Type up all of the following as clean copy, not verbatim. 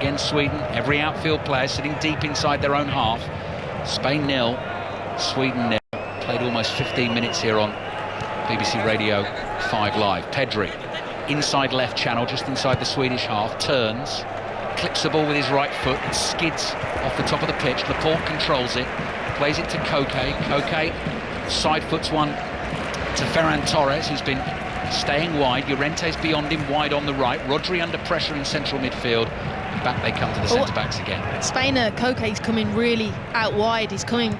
again Sweden. Every outfield player sitting deep inside their own half. Spain 0, Sweden 0. Played almost 15 minutes here on BBC Radio 5 Live. Pedri, inside left channel, just inside the Swedish half, turns, clips the ball with his right foot and skids off the top of the pitch. Laporte controls it, plays it to Koke. Koke side foots one to Ferran Torres, who's been staying wide. Llorente's beyond him, wide on the right. Rodri under pressure in central midfield. And back they come to the centre-backs again. Spain, Koke's coming really out wide. He's coming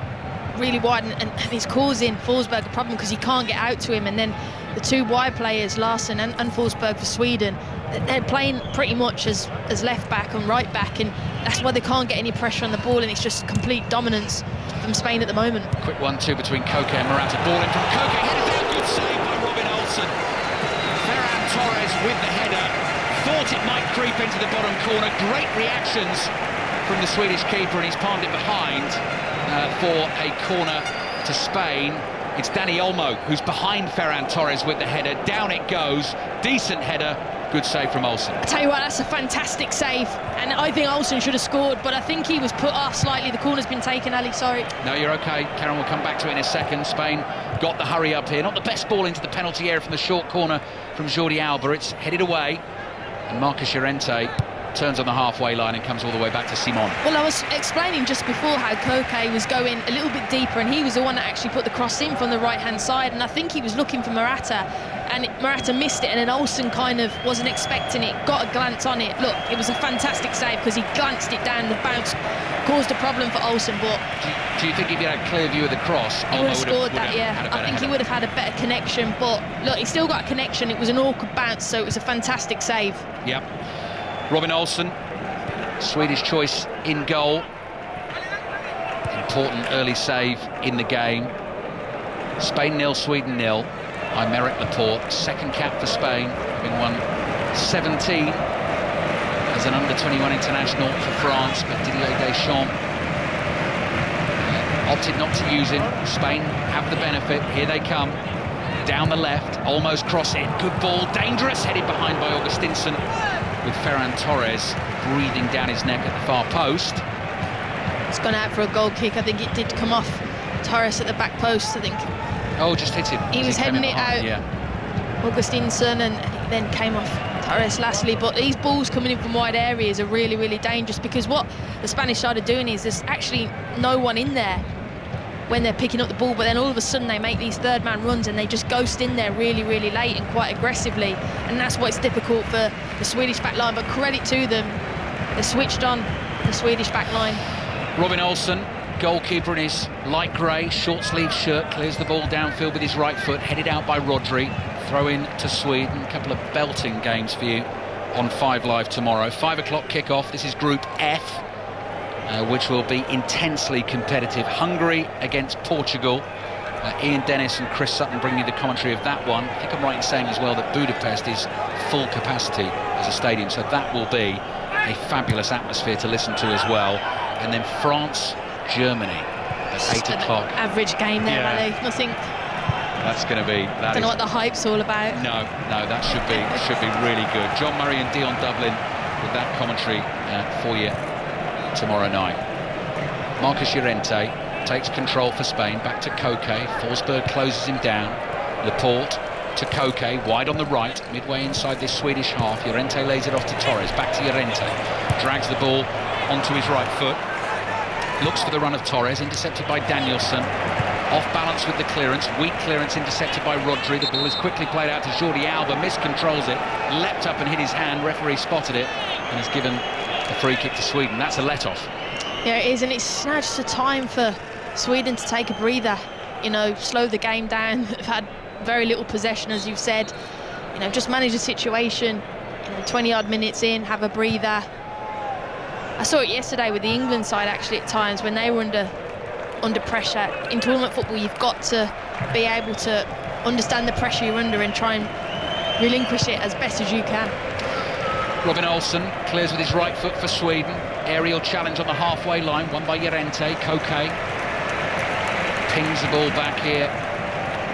really wide, and he's causing Forsberg a problem because he can't get out to him. And then the two wide players, Larsson and Forsberg for Sweden, they're playing pretty much as left back and right back, and that's why they can't get any pressure on the ball, and it's just complete dominance from Spain at the moment. Quick 1-2 between Koke and Morata. Ball in from Koke, headed down, good save by Robin Olsen. Ferran Torres with the header, thought it might creep into the bottom corner. Great reactions from the Swedish keeper, and he's palmed it behind for a corner to Spain. It's Dani Olmo who's behind Ferran Torres with the header. Down it goes, decent header, good save from Olsen. I tell you what, that's a fantastic save, and I think Olsen should have scored, but I think he was put off slightly. The corner's been taken, Ali, sorry. No, you're okay. Karen will come back to it in a second. Spain got the hurry up here. Not the best ball into the penalty area from the short corner from Jordi Alba. It's headed away, and Marcus Llorente turns on the halfway line and comes all the way back to Simon. Well, I was explaining just before how Koke was going a little bit deeper, and he was the one that actually put the cross in from the right-hand side, and I think he was looking for Morata, and Morata missed it, and then Olsen kind of wasn't expecting it, got a glance on it. Look, it was a fantastic save because he glanced it down, the bounce caused a problem for Olsen, but... Do you think if he had a clear view of the cross, he would have scored that, yeah. I think he would have had a better connection, but look, he still got a connection. It was an awkward bounce, so it was a fantastic save. Yep. Robin Olsen, Swedish choice in goal. Important early save in the game. Spain 0, Sweden 0. Aymeric Laporte, second cap for Spain, having won 17 as an under-21 international for France, but Didier Deschamps opted not to use him. Spain have the benefit. Here they come. Down the left, almost cross it. Good ball, dangerous, headed behind by Augustinsson, with Ferran Torres breathing down his neck at the far post. It's gone out for a goal kick. I think it did come off Torres at the back post, I think. Oh, just hit him. He was heading it out, yeah. Augustinsson, and then came off Torres lastly. But these balls coming in from wide areas are really, really dangerous, because what the Spanish side are doing is there's actually no one in there when they're picking up the ball, but then all of a sudden they make these third-man runs and they just ghost in there really, really late and quite aggressively, and that's what's difficult for the Swedish back line. But credit to them, they switched on the Swedish back line. Robin Olsen, goalkeeper in his light grey short-sleeved shirt, clears the ball downfield with his right foot, headed out by Rodri. Throw in to Sweden. A couple of belting games for you on 5 Live tomorrow. 5 o'clock kick-off. This is Group F, which will be intensely competitive. Hungary against Portugal. Ian Dennis and Chris Sutton bring you the commentary of that one. I think I'm right in saying as well that Budapest is full capacity as a stadium, so that will be a fabulous atmosphere to listen to as well. And then France, Germany at 8 o'clock. Average game there, Ali. Nothing. That's going to be. I don't know what the hype's all about. No, that should be really good. John Murray and Dion Dublin with that commentary for you tomorrow night. Marcus Llorente takes control for Spain, back to Koke. Forsberg closes him down. Laporte to Koke, wide on the right, midway inside this Swedish half. Llorente lays it off to Torres, back to Llorente, drags the ball onto his right foot, looks for the run of Torres, intercepted by Danielson, off balance with the clearance, weak clearance intercepted by Rodri. The ball is quickly played out to Jordi Alba, miscontrols it, leapt up and hit his hand. Referee spotted it and has given a free kick to Sweden. That's a let-off. Yeah, it is, and it's now just a time for Sweden to take a breather, you know, slow the game down. They've had very little possession, as you've said, you know, just manage the situation, you know, 20-odd minutes in, have a breather. I saw it yesterday with the England side, actually, at times when they were under pressure. In tournament football, you've got to be able to understand the pressure you're under and try and relinquish it as best as you can. Robin Olsen clears with his right foot for Sweden. Aerial challenge on the halfway line, won by Llorente. Koke pings the ball back here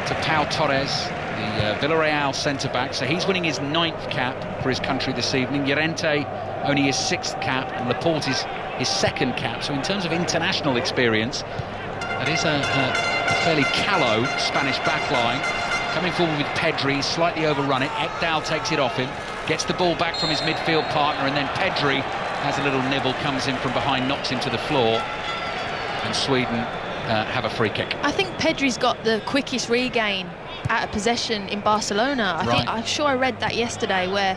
to Pau Torres. the Villarreal centre-back, so he's winning his 9th cap for his country this evening. Llorente only his 6th cap, and Laporte is his 2nd cap. So in terms of international experience, that is a fairly callow Spanish backline. Coming forward with Pedri, slightly overrun it. Ekdal takes it off him, gets the ball back from his midfield partner, and then Pedri has a little nibble, comes in from behind, knocks him to the floor, and Sweden have a free kick. I think Pedri's got the quickest regain out of possession in Barcelona. I'm sure I read that yesterday, where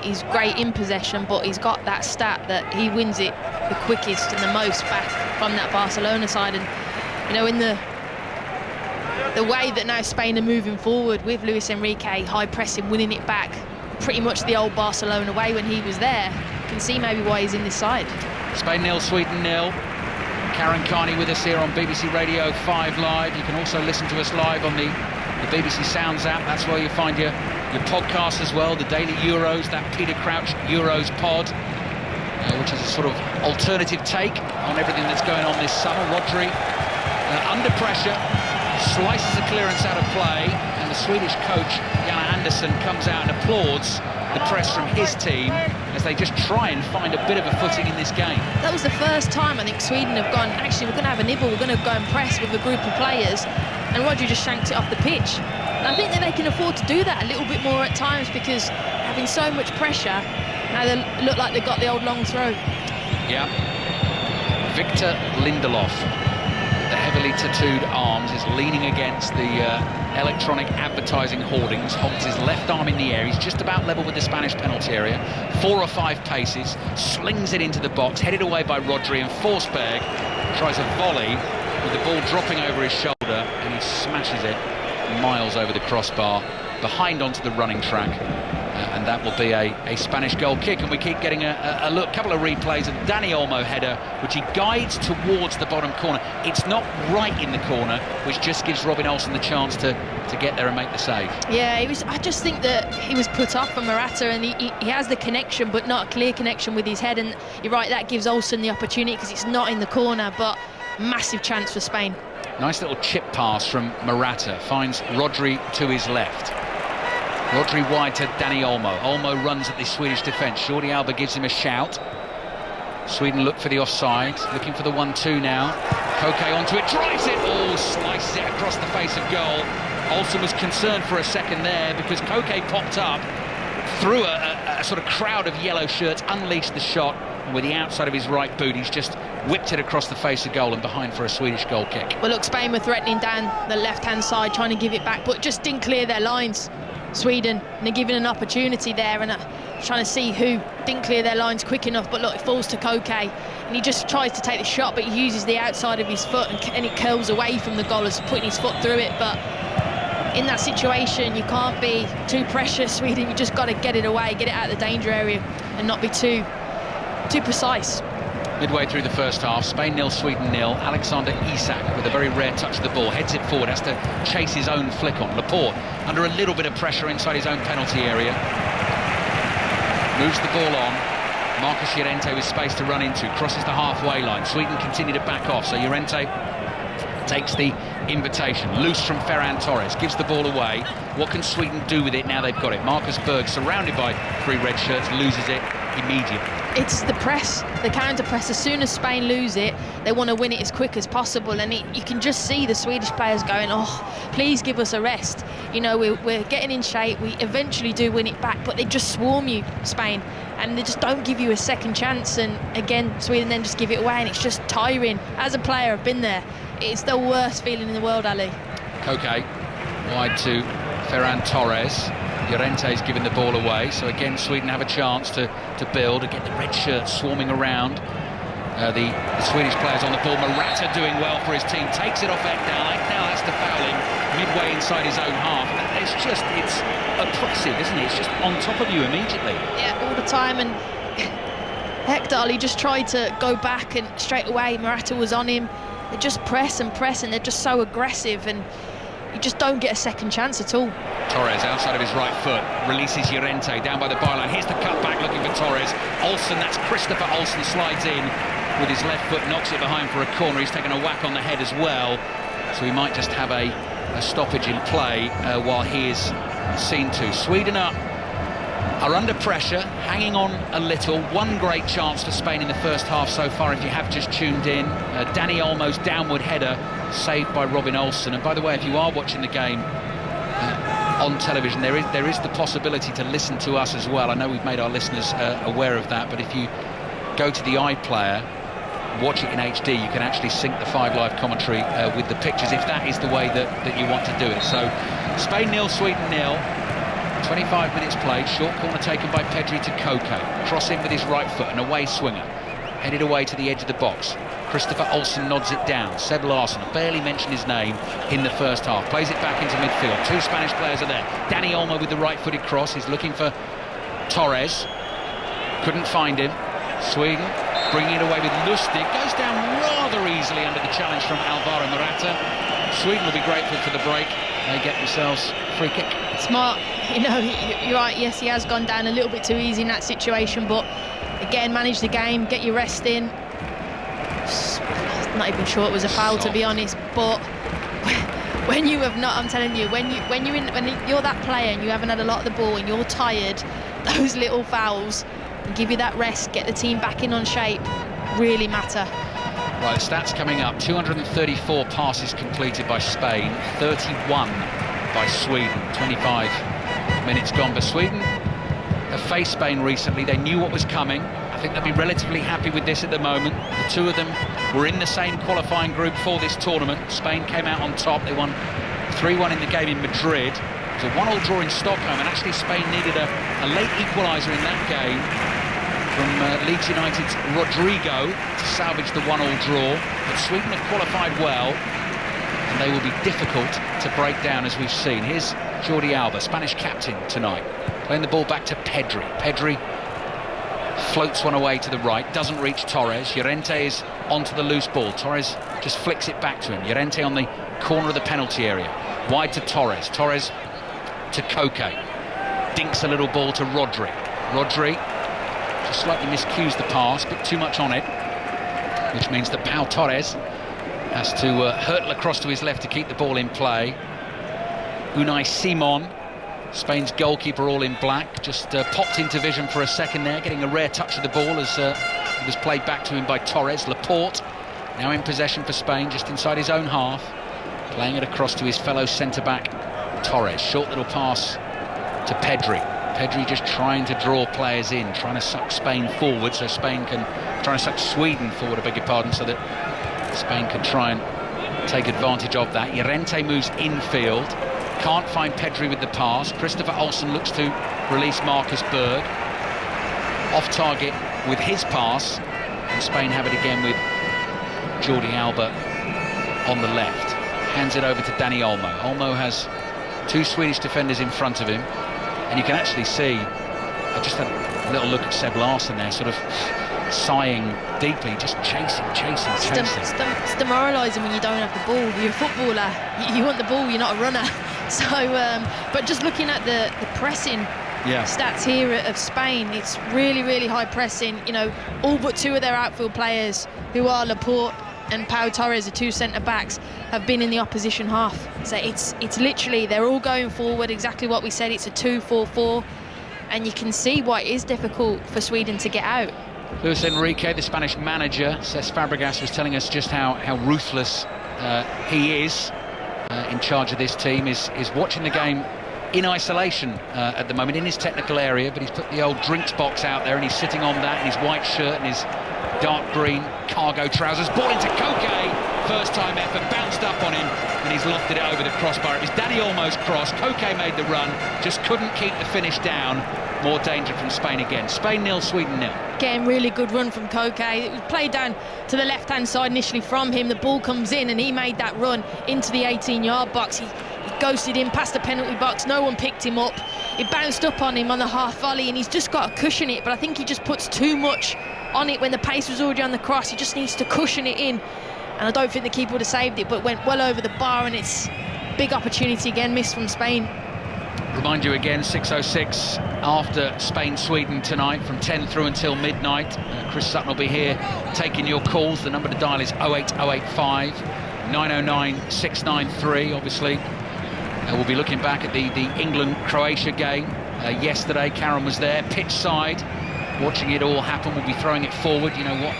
he's great in possession, but he's got that stat that he wins it the quickest and the most back from that Barcelona side. And in the way that now Spain are moving forward with Luis Enrique, high pressing, winning it back, pretty much the old Barcelona way when he was there. You can see maybe why he's in this side. Spain 0, Sweden 0. Karen Carney with us here on BBC Radio 5 Live. You can also listen to us live on the BBC Sounds app. That's where you find your podcast as well, the Daily Euros, that Peter Crouch Euros pod, which is a sort of alternative take on everything that's going on this summer. Rodri under pressure, slices a clearance out of play, and the Swedish coach Janne Andersson comes out and applauds the press from his team as they just try and find a bit of a footing in this game. That was the first time I think Sweden have gone, actually we're going to have a nibble, we're going to go and press with a group of players, and Rodri just shanked it off the pitch. And I think that they can afford to do that a little bit more at times, because having so much pressure, now they look like they've got the old long throw. Yeah. Victor Lindelof, the heavily tattooed arms, is leaning against the electronic advertising hoardings, holds his left arm in the air. He's just about level with the Spanish penalty area. 4 or 5 paces, slings it into the box, headed away by Rodri, and Forsberg tries a volley with the ball dropping over his shoulder, and he smashes it miles over the crossbar, behind onto the running track. And that will be a Spanish goal kick, and we keep getting a look, couple of replays of Dani Olmo header, which he guides towards the bottom corner. It's not right in the corner, which just gives Robin Olsen the chance to get there and make the save. Yeah, I just think that he was put off from Morata, and he has the connection, but not a clear connection with his head. And you're right, that gives Olsen the opportunity because it's not in the corner, but massive chance for Spain. Nice little chip pass from Morata, finds Rodri to his left. Rodri wide to Dani Olmo. Olmo runs at the Swedish defence. Jordi Alba gives him a shout. Sweden look for the offside, looking for the 1-2 now. Koke onto it, drives it, slices it across the face of goal. Olsen was concerned for a second there because Koke popped up through a sort of crowd of yellow shirts, unleashed the shot, and with the outside of his right boot, he's just whipped it across the face of goal and behind for a Swedish goal kick. Well, look, Spain were threatening down the left-hand side, trying to give it back, but just didn't clear their lines. Sweden, and they're given an opportunity there, and trying to see who didn't clear their lines quick enough. But look, it falls to Koke, and he just tries to take the shot, but he uses the outside of his foot, and it curls away from the goal as putting his foot through it. But in that situation, you can't be too precious, Sweden. You just got to get it away, get it out of the danger area, and not be too precise. Midway through the first half, Spain 0, Sweden 0. Alexander Isak with a very rare touch of the ball, heads it forward, has to chase his own flick on. Laporte under a little bit of pressure inside his own penalty area. Moves the ball on. Marcus Llorente with space to run into, crosses the halfway line. Sweden continue to back off, so Llorente takes the invitation. Loose from Ferran Torres, gives the ball away. What can Sweden do with it now they've got it? Marcus Berg, surrounded by 3 red shirts, loses it immediately. It's the press, the counter press. As soon as Spain lose it, they want to win it as quick as possible, and you can just see the Swedish players going, oh, please give us a rest. We're getting in shape, we eventually do win it back, but they just swarm you, Spain, and they just don't give you a second chance. And again, Sweden then just give it away, and it's just tiring. As a player, I've been there. It's the worst feeling in the world, Ali. Koke wide to Ferran Torres. Llorente's giving the ball away, so again Sweden have a chance to build and get the red shirts swarming around. The Swedish players on the ball. Morata doing well for his team, takes it off Ekdal. Ekdal has to foul him midway inside his own half. It's oppressive, isn't it? It's just on top of you immediately. Yeah, all the time. And Ekdal, he just tried to go back, and straight away Morata was on him. They just press and press, and they're just so aggressive, and you just don't get a second chance at all. Torres outside of his right foot, releases Llorente down by the byline. Here's the cutback looking for Torres. Olsen, that's Christopher Olsen, slides in with his left foot, knocks it behind for a corner. He's taken a whack on the head as well. so he might just have a stoppage in play while he is seen to. Sweden are under pressure, hanging on a little. One great chance for Spain in the first half so far, if you have just tuned in. Dani Olmo's downward header saved by Robin Olsen. And by the way, if you are watching the game on television, there is the possibility to listen to us as well. I know we've made our listeners aware of that, but if you go to the iPlayer, watch it in HD, you can actually sync the 5 Live commentary with the pictures, if that is the way that you want to do it. So Spain 0, Sweden 0. 25 minutes played, short corner taken by Pedri to Koke, cross in with his right foot, an away swinger, headed away to the edge of the box. Christopher Olsen nods it down. Seb Larsson, barely mentioned his name in the first half, plays it back into midfield. 2 Spanish players are there. Dani Olmo with the right-footed cross, he's looking for Torres, couldn't find him. Sweden bringing it away with Lustig, goes down rather easily under the challenge from Alvaro Morata. Sweden will be grateful for the break. They get themselves a free kick. Smart, you know, you're right, yes, he has gone down a little bit too easy in that situation, but again, manage the game, get your rest in. Not even sure it was a foul, to be honest, but when you have not, I'm telling you, when you're that player and you haven't had a lot of the ball and you're tired, those little fouls give you that rest, get the team back in on shape, really matter. Right, the stats coming up. 234 passes completed by Spain, 31 by Sweden. 25 minutes gone. But Sweden have faced Spain recently. They knew what was coming. I think they'll be relatively happy with this at the moment. The two of them were in the same qualifying group for this tournament. Spain came out on top. They won 3-1 in the game in Madrid. It was a 1-1 draw in Stockholm, and actually Spain needed a late equaliser in that game from Leeds United's Rodrigo to salvage the 1-1 draw. But Sweden have qualified well, and they will be difficult to break down, as we've seen. Here's Jordi Alba, Spanish captain tonight, playing the ball back to Pedri. Pedri floats one away to the right, doesn't reach Torres. Llorente is onto the loose ball. Torres just flicks it back to him. Llorente on the corner of the penalty area, wide to Torres. Torres to Koke, dinks a little ball to Rodri. Rodri just slightly miscues the pass, but too much on it, which means that Pau Torres has to hurtle across to his left to keep the ball in play. Unai Simon, Spain's goalkeeper, all in black, just popped into vision for a second there, getting a rare touch of the ball as it was played back to him by Torres. Laporte now in possession for Spain, just inside his own half, playing it across to his fellow centre-back Torres. Short little pass to Pedri. Pedri just trying to draw players in, trying to suck Spain forward so Spain can, trying to suck Sweden forward, I beg your pardon, so that Spain can try and take advantage of that. Llorente moves infield, can't find Pedri with the pass. Christopher Olsen looks to release Marcus Berg, off target with his pass, and Spain have it again with Jordi Alba on the left. Hands it over to Dani Olmo. Olmo has 2 Swedish defenders in front of him, and you can actually see, I just had a little look at Seb Larsson there, sort of sighing deeply, just chasing. It's demoralising when you don't have the ball. You're a footballer, you want the ball, you're not a runner. So, but just looking at the pressing stats here of Spain, it's really, really high pressing. You know, all but 2 of their outfield players, who are Laporte and Pau Torres, the 2 centre-backs, have been in the opposition half. So it's literally, they're all going forward, exactly what we said. It's a 2-4-4, and you can see why it is difficult for Sweden to get out. Luis Enrique, the Spanish manager, Cesc Fabregas, was telling us just how ruthless he is in charge of this team, is watching the game in isolation at the moment, in his technical area, but he's put the old drinks box out there and he's sitting on that in his white shirt and his dark green cargo trousers. Ball into Koke, first time effort, bounced up on him and he's lofted it over the crossbar. It was Dani Olmo's cross. Koke made the run, just couldn't keep the finish down. More danger from Spain again. Spain 0, Sweden 0. Again, really good run from Koke. It was played down to the left-hand side initially from him. The ball comes in and he made that run into the 18-yard box. He ghosted in past the penalty box. No one picked him up. It bounced up on him on the half volley and he's just got to cushion it, but I think he just puts too much on it when the pace was already on the cross. He just needs to cushion it in, and I don't think the keeper would have saved it, but went well over the bar, and it's big opportunity again missed from Spain. Remind you again, 6:06 after Spain-Sweden tonight, from 10 through until midnight. Chris Sutton will be here taking your calls. The number to dial is 08085 909,693, obviously. We'll be looking back at the England-Croatia game. Yesterday, Karen was there, pitch side, watching it all happen. We'll be throwing it forward. You know, what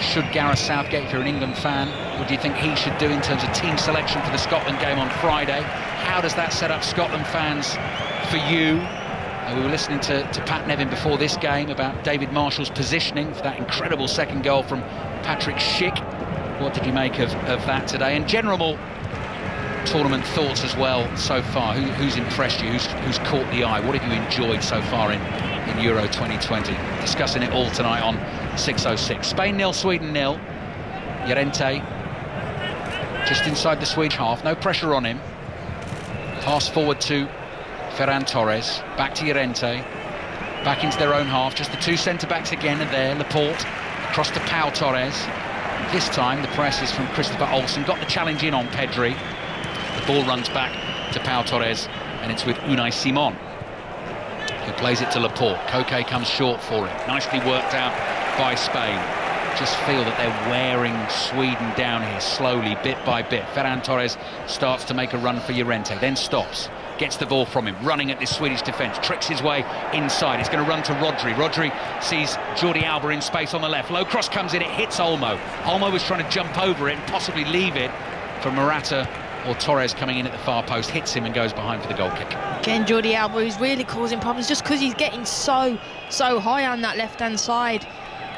should Gareth Southgate, if you're an England fan, what do you think he should do in terms of team selection for the Scotland game on Friday? How does that set up Scotland fans for you? We were listening to Pat Nevin before this game about David Marshall's positioning for that incredible second goal from Patrick Schick. What did you make of that today? And general tournament thoughts as well so far. Who's impressed you? Who's caught the eye? What have you enjoyed so far in Euro 2020? Discussing it all tonight on 606. Spain 0, Sweden 0. Llorente just inside the Swedish half. No pressure on him. Pass forward to Ferran Torres. Back to Llorente. Back into their own half. Just the two centre-backs again are there. Laporte across to Pau Torres. This time the press is from Christopher Olsen. Got the challenge in on Pedri. The ball runs back to Pau Torres, and it's with Unai Simon, who plays it to Laporte. Koke comes short for it. Nicely worked out by Spain. Just feel that they're wearing Sweden down here slowly, bit by bit. Ferran Torres starts to make a run for Llorente, then stops. Gets the ball from him, running at this Swedish defence, tricks his way inside. He's going to run to Rodri. Rodri sees Jordi Alba in space on the left. Low cross comes in, it hits Olmo. Olmo was trying to jump over it and possibly leave it for Morata or Torres coming in at the far post, hits him and goes behind for the goal kick. Again, Jordi Alba is really causing problems just because he's getting so high on that left-hand side.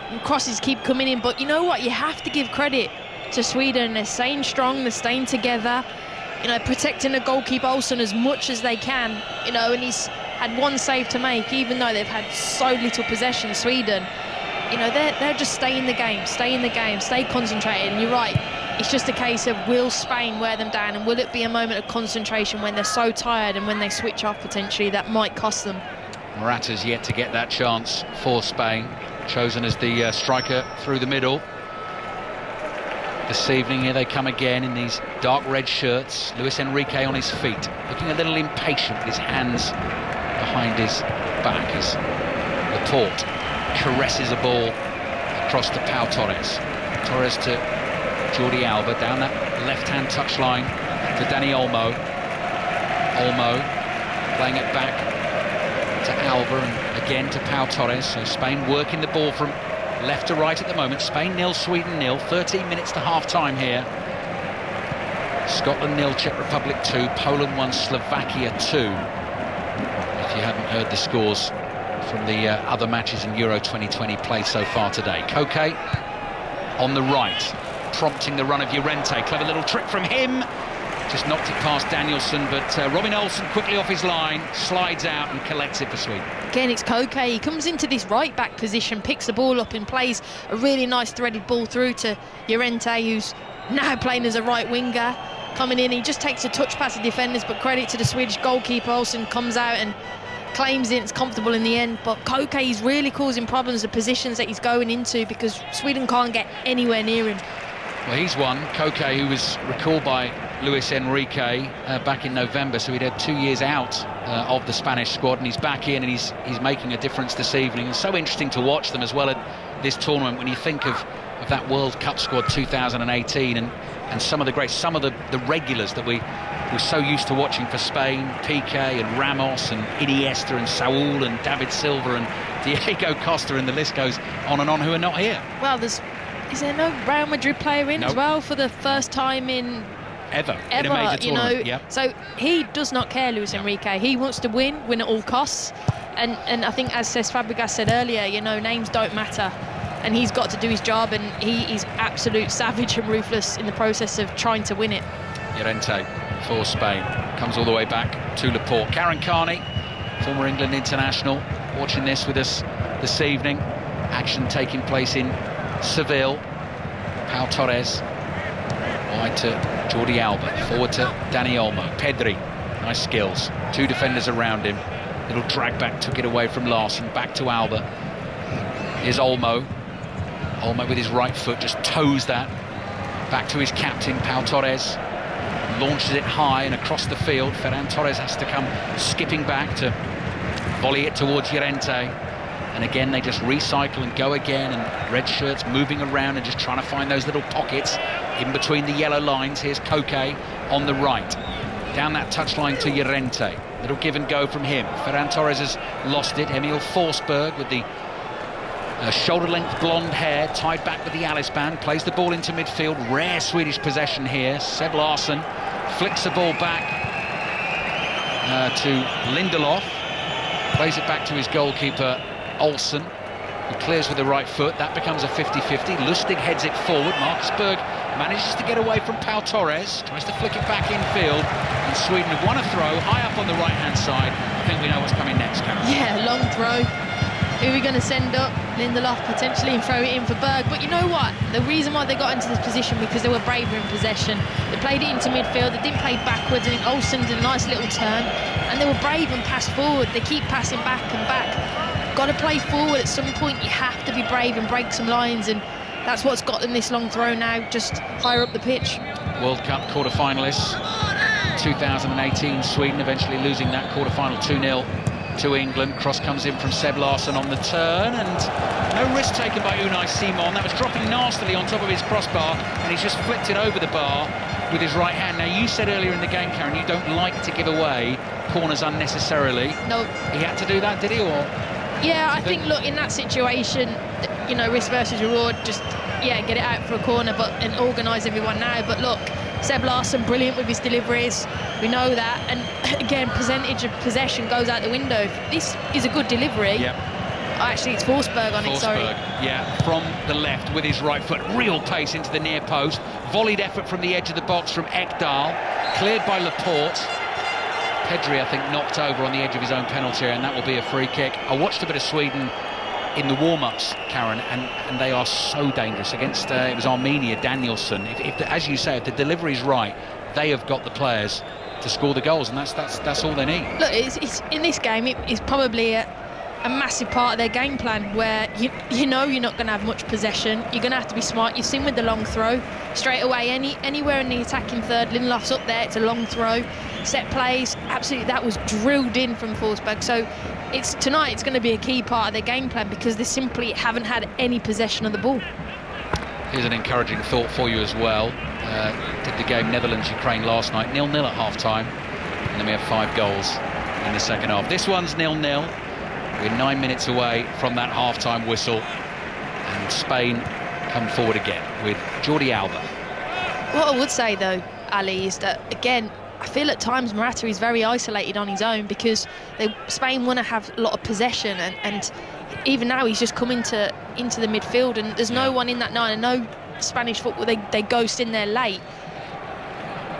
And crosses keep coming in, but you know what? You have to give credit to Sweden. They're staying strong, they're staying together. You know, protecting the goalkeeper Olsen as much as they can. You know, and he's had one save to make, even though they've had so little possession, Sweden. You know, they're just stay in the game, stay concentrated. And you're right, it's just a case of, will Spain wear them down, and will it be a moment of concentration when they're so tired and when they switch off potentially that might cost them? Morata's yet to get that chance for Spain, chosen as the striker through the middle. This evening, here they come again in these dark red shirts. Luis Enrique on his feet, looking a little impatient with his hands behind his back as Laporte caresses a ball across to Pau Torres. Torres to Jordi Alba, down that left-hand touchline to Dani Olmo. Olmo playing it back to Alba and again to Pau Torres. So Spain working the ball from left to right at the moment. Spain 0, Sweden 0. 13 minutes to half-time here. Scotland 0, Czech Republic 2. Poland 1, Slovakia 2. If you hadn't heard the scores from the other matches in Euro 2020 played so far today. Koke on the right, prompting the run of Llorente. Clever little trick from him. Just knocked it past Danielson, but Robin Olsen quickly off his line, slides out and collects it for Sweden. Again, it's Koke. He comes into this right-back position, picks the ball up and plays a really nice threaded ball through to Llorente, who's now playing as a right winger. Coming in, he just takes a touch past the defenders, but credit to the Swedish goalkeeper. Olsen comes out and claims it. It's comfortable in the end, but Koke is really causing problems, the positions that he's going into, because Sweden can't get anywhere near him. Well, he's one, Koke, who was recalled by Luis Enrique back in November, so he'd had 2 years out of the Spanish squad, and he's back in and he's making a difference this evening. It's so interesting to watch them as well at this tournament when you think of that World Cup squad 2018 and some of the regulars that we were so used to watching for Spain, Piqué and Ramos and Iniesta and Saúl and David Silva and Diego Costa, and the list goes on and on, who are not here. Well, is there no Real Madrid player in as well for the first time in ever in a major tournament? Yep. So he does not care, Luis Enrique. He wants to win at all costs, and I think, as Cesc Fabregas said earlier, you know, names don't matter, and he's got to do his job, and he is absolute savage and ruthless in the process of trying to win it. Llorente for Spain comes all the way back to Laporte. Karen Carney, former England international, watching this with us this evening. Action taking place in Seville. Pau Torres wide to Jordi Alba, forward to Dani Olmo. Pedri, nice skills, two defenders around him. Little drag back, took it away from Larson, back to Alba. Here's Olmo. Olmo with his right foot just toes that back to his captain, Pau Torres. Launches it high and across the field. Ferran Torres has to come skipping back to volley it towards Llorente. and again they just recycle and go again, and red shirts moving around and just trying to find those little pockets in between the yellow lines. Here's Koke on the right, down that touchline to Llorente. Little give and go from him. Ferran Torres has lost it. Emil Forsberg with the shoulder-length blonde hair tied back with the Alice band, plays the ball into midfield. Rare Swedish possession here. Seb Larsson flicks the ball back to Lindelof, plays it back to his goalkeeper Olsen, who clears with the right foot. That becomes a 50-50. Lustig heads it forward. Marcus Berg manages to get away from Pau Torres, tries to flick it back infield, and Sweden have won a throw high up on the right-hand side. I think we know what's coming next, Karen. Yeah, long throw. Who are we going to send up? Lindelof potentially, and throw it in for Berg. But you know what? The reason why they got into this position, because they were braver in possession. They played it into midfield. They didn't play backwards. I think Olsen did a nice little turn, and they were brave and passed forward. They keep passing back and back. Got to play forward at some point. You have to be brave and break some lines, and that's what's got them this long throw now, just higher up the pitch. World Cup quarter-finalists 2018, Sweden eventually losing that quarter-final 2-0 to England. Cross comes in from Seb Larsson on the turn, and no risk taken by Unai Simon. That was dropping nastily on top of his crossbar, and he's just flicked it over the bar with his right hand. Now, you said earlier in the game, Karen, you don't like to give away corners unnecessarily. No. He had to do that, did he? Or yeah, I think, look, in that situation, you know, risk versus reward, just, yeah, get it out for a corner and organise everyone now. But look, Seb Larsson, brilliant with his deliveries. We know that. And again, percentage of possession goes out the window. This is a good delivery. Yep. Actually, it's Forsberg on it, sorry. Yeah, from the left with his right foot. Real pace into the near post. Volleyed effort from the edge of the box from Ekdal. Cleared by Laporte. Pedri, I think, knocked over on the edge of his own penalty area, and that will be a free kick. I watched a bit of Sweden in the warm-ups, Karen, and they are so dangerous against, it was Armenia, Danielsson. If as you say, if the delivery's right, they have got the players to score the goals, and that's all they need. Look, it's in this game, it's probably a massive part of their game plan, where you know you're not going to have much possession. You're going to have to be smart. You've seen with the long throw, straight away, anywhere in the attacking third, Lindelof's up there, it's a long throw. Set plays, absolutely, that was drilled in from Forsberg. So tonight it's going to be a key part of their game plan, because they simply haven't had any possession of the ball. Here's an encouraging thought for you as well. Did the game Netherlands-Ukraine last night, 0-0 at half-time, and then we have 5 goals in the second half. This one's 0-0. We're 9 minutes away from that half-time whistle, and Spain come forward again with Jordi Alba. What I would say, though, Ali, is that, again, I feel at times Morata is very isolated on his own, because Spain want to have a lot of possession, and even now he's just come into the midfield, and there's no one in that 9. I know Spanish football, they ghost in there late,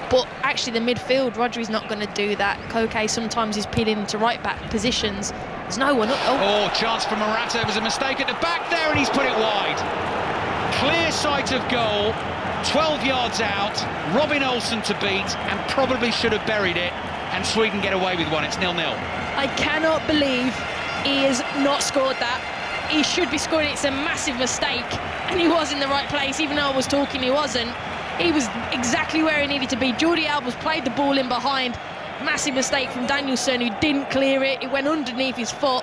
but actually the midfield, Rodri's not going to do that. Koke sometimes is peeling into right-back positions. There's no one up. Oh, chance for Morata. It was a mistake at the back there, and he's put it wide. Clear sight of goal, 12 yards out, Robin Olsen to beat, and probably should have buried it, and Sweden get away with one. It's 0-0. I cannot believe he has not scored that. He should be scoring. It's a massive mistake, and he was in the right place. Even though I was talking, he wasn't. He was exactly where he needed to be. Jordi Alba's played the ball in behind. Massive mistake from Danielsson, who didn't clear it. It went underneath his foot,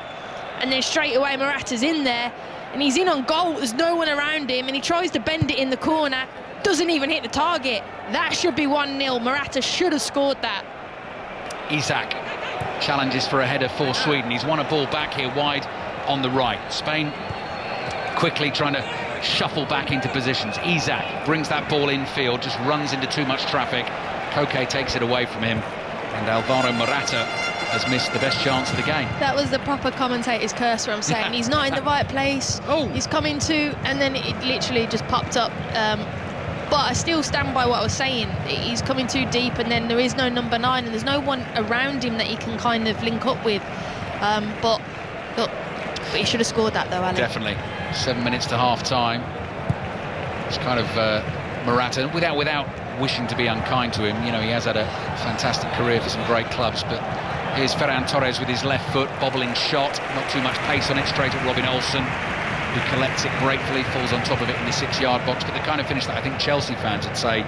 and then straight away Morata's in there, and he's in on goal. There's no one around him, and he tries to bend it in the corner. Doesn't even hit the target. That should be 1-0. Morata should have scored that. Isak challenges for a header for Sweden. He's won a ball back here wide on the right. Spain quickly trying to shuffle back into positions. Isak brings that ball infield, just runs into too much traffic. Koke takes it away from him, and Alvaro Morata has missed the best chance of the game. That was the proper commentator's curse, where I'm saying he's not in the right place. Oh, he's coming to, and then it literally just popped up. But I still stand by what I was saying. He's coming too deep, and then there is no number 9, and there's no one around him that he can kind of link up with. But look, he should have scored that, though, Alan. Definitely. 7 minutes to half-time. It's kind of Morata, without wishing to be unkind to him. You know, he has had a fantastic career for some great clubs, but here's Ferran Torres with his left foot, bobbling shot, not too much pace on it, straight at Robin Olsen, who collects it gratefully, falls on top of it in the 6-yard box. But the kind of finish that I think Chelsea fans would say,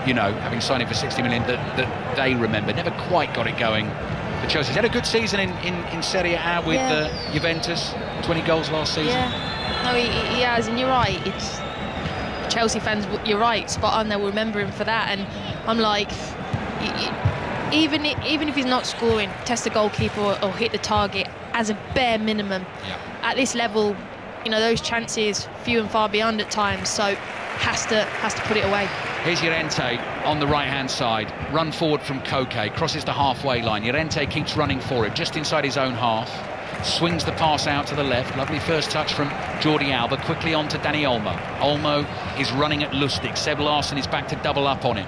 you know, having signed him for 60 million, that they remember. Never quite got it going for Chelsea. He's had a good season in Serie A with Juventus. 20 goals last season. Yeah, no, he has, and you're right. It's Chelsea fans. You're right, spot on. They'll remember him for that, and I'm like, even if he's not scoring, test the goalkeeper or hit the target as a bare minimum. Yeah. At this level, you know, those chances few and far beyond at times. So has to put it away. Here's Llorente on the right-hand side. Run forward from Koke, crosses the halfway line. Llorente keeps running for it, just inside his own half. Swings the pass out to the left. Lovely first touch from Jordi Alba. Quickly on to Dani Olmo. Olmo is running at Lustig. Seb Larsson is back to double up on him.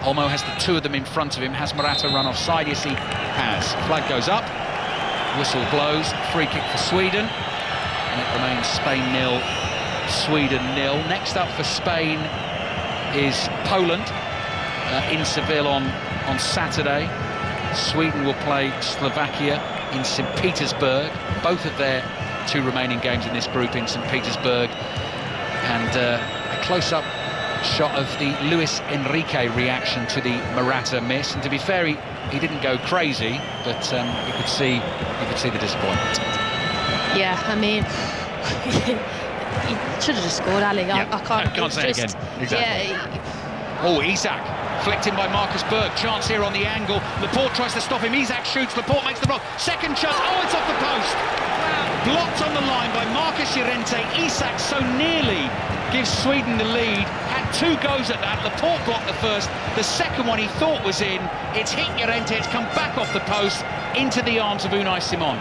Olmo has the two of them in front of him. Has Morata run offside? Yes, he has. Flag goes up. Whistle blows. Free kick for Sweden. And it remains Spain 0, Sweden 0. Next up for Spain is Poland in Seville on Saturday. Sweden will play Slovakia in St. Petersburg. Both of their two remaining games in this group in St. Petersburg. And a close-up shot of the Luis Enrique reaction to the Morata miss. And to be fair, he didn't go crazy, but you could see the disappointment. Yeah, I mean, he should have just scored, Ali. Yeah, I can't say it again. Exactly. Yeah. Oh, Isak flicked in by Marcus Berg. Chance here on the angle. Laporte tries to stop him. Isak shoots. Laporte makes the block. Second chance. Oh, it's off the post. Blocked on the line by Marcus Llorente. Isak so nearly gives Sweden the lead. Had two goes at that. Laporte blocked the first. The second one he thought was in. It's hit Llorente. It's come back off the post into the arms of Unai Simon.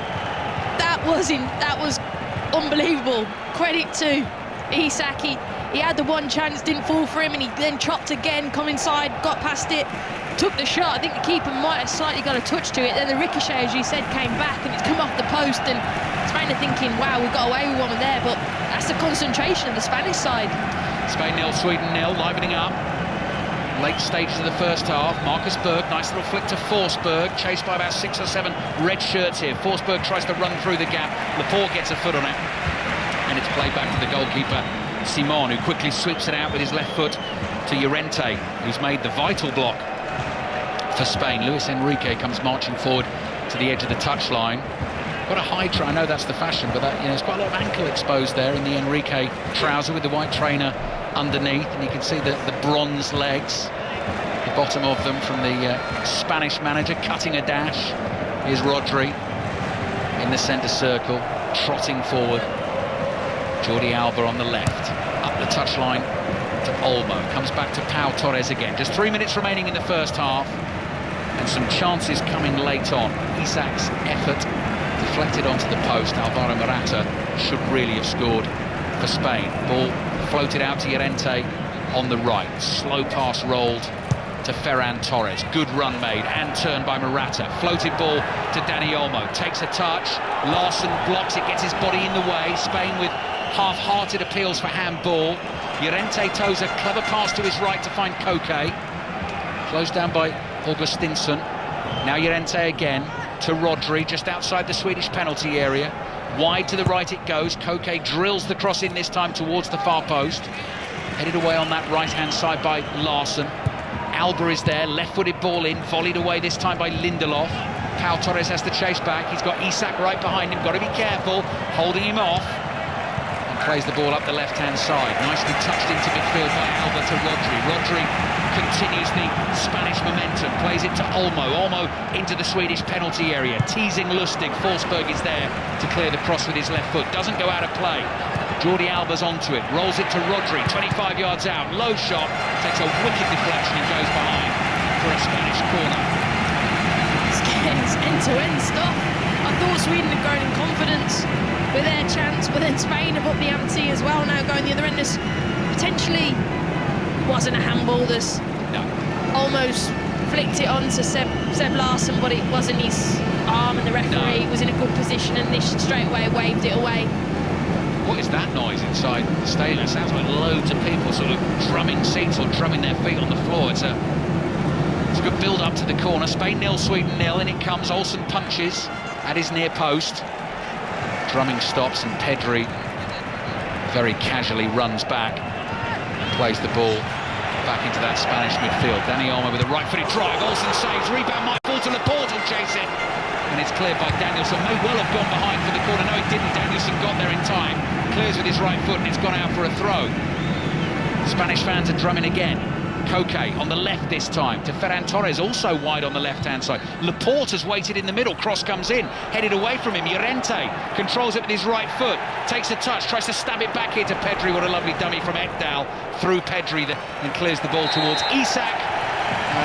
That was unbelievable. Credit to Isak. He had the one chance, didn't fall for him, and he then chopped again, come inside, got past it, took the shot. I think the keeper might have slightly got a touch to it. Then the ricochet, as you said, came back and it's come off the post, and Spain are thinking, wow, we got away with one there, but that's the concentration of the Spanish side. Spain 0, Sweden 0, livening up. Late stages of the first half. Marcus Berg, nice little flick to Forsberg, chased by about 6 or 7 red shirts here. Forsberg tries to run through the gap. Laporte gets a foot on it, and it's played back to the goalkeeper, Simon, who quickly sweeps it out with his left foot to Llorente, who's made the vital block for Spain. Luis Enrique comes marching forward to the edge of the touchline. Got a high I know that's the fashion, but that, there's quite a lot of ankle exposed there in the Enrique trouser with the white trainer underneath, and you can see the bronze legs, the bottom of them, from the Spanish manager cutting a dash. Here's Rodri in the centre circle, trotting forward. Jordi Alba on the left, up the touchline to Olmo, comes back to Pau Torres again. Just 3 minutes remaining in the first half, and some chances coming late on. Isak's effort deflected onto the post. Alvaro Morata should really have scored for Spain. Ball floated out to Llorente on the right. Slow pass rolled to Ferran Torres. Good run made and turned by Morata. Floated ball to Dani Olmo. Takes a touch. Larsson blocks it, gets his body in the way. Spain with half-hearted appeals for handball. Llorente toes a clever pass to his right to find Koke. Closed down by Augustinsson. Now Llorente again to Rodri, just outside the Swedish penalty area. Wide to the right it goes. Koke drills the cross in this time towards the far post. Headed away on that right-hand side by Larsson. Alba is there, left-footed ball in, volleyed away this time by Lindelof. Pau Torres has to chase back. He's got Isak right behind him, got to be careful, holding him off. Plays the ball up the left-hand side. Nicely touched into midfield by Alba to Rodri. Rodri continues the Spanish momentum, plays it to Olmo. Olmo into the Swedish penalty area, teasing Lustig. Forsberg is there to clear the cross with his left foot. Doesn't go out of play. Jordi Alba's onto it, rolls it to Rodri, 25 yards out. Low shot, takes a wicked deflection and goes behind for a Spanish corner. It's end-to-end stuff. I thought Sweden had grown in confidence with their chance, but then Spain have upped the ante as well, now going the other end. This potentially wasn't a handball. This almost flicked it on to Seb Larsson, but it wasn't his arm, and the referee was in a good position, and this straight away waved it away. What is that noise inside the stadium? It sounds like loads of people sort of drumming seats or drumming their feet on the floor. It's a good build-up to the corner. Spain 0, Sweden 0, and it comes. Olsen punches at his near post. Drumming stops, and Pedri very casually runs back and plays the ball back into that Spanish midfield. Dani Olmo with a right-footed drive. Olsen saves. Rebound might fall to Laporte, who'll chase it. and it's cleared by Danielson. May well have gone behind for the corner. No, he didn't. Danielson got there in time. Clears with his right foot, and it's gone out for a throw. Spanish fans are drumming again. Koke on the left this time to Ferran Torres, also wide on the left-hand side. Laporte has waited in the middle, cross comes in, headed away from him. Llorente controls it with his right foot, takes a touch, tries to stab it back here to Pedri. What a lovely dummy from Ekdal through Pedri and clears the ball towards Isak,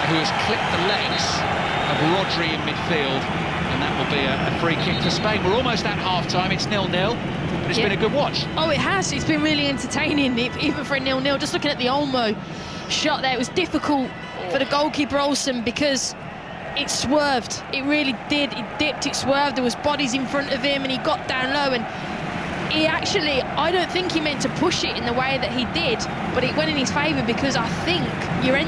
who has clipped the legs of Rodri in midfield, and that will be a free kick for Spain. We're almost at half-time, it's 0-0. But it's been a good watch. Oh, it has. It's been really entertaining, even for a 0-0. Just looking at the Olmo shot there, it was difficult for the goalkeeper Olsen because it swerved. It really did. It dipped, it swerved. There was bodies in front of him, and he got down low. And he actually, I don't think he meant to push it in the way that he did, but it went in his favour because I think Llorente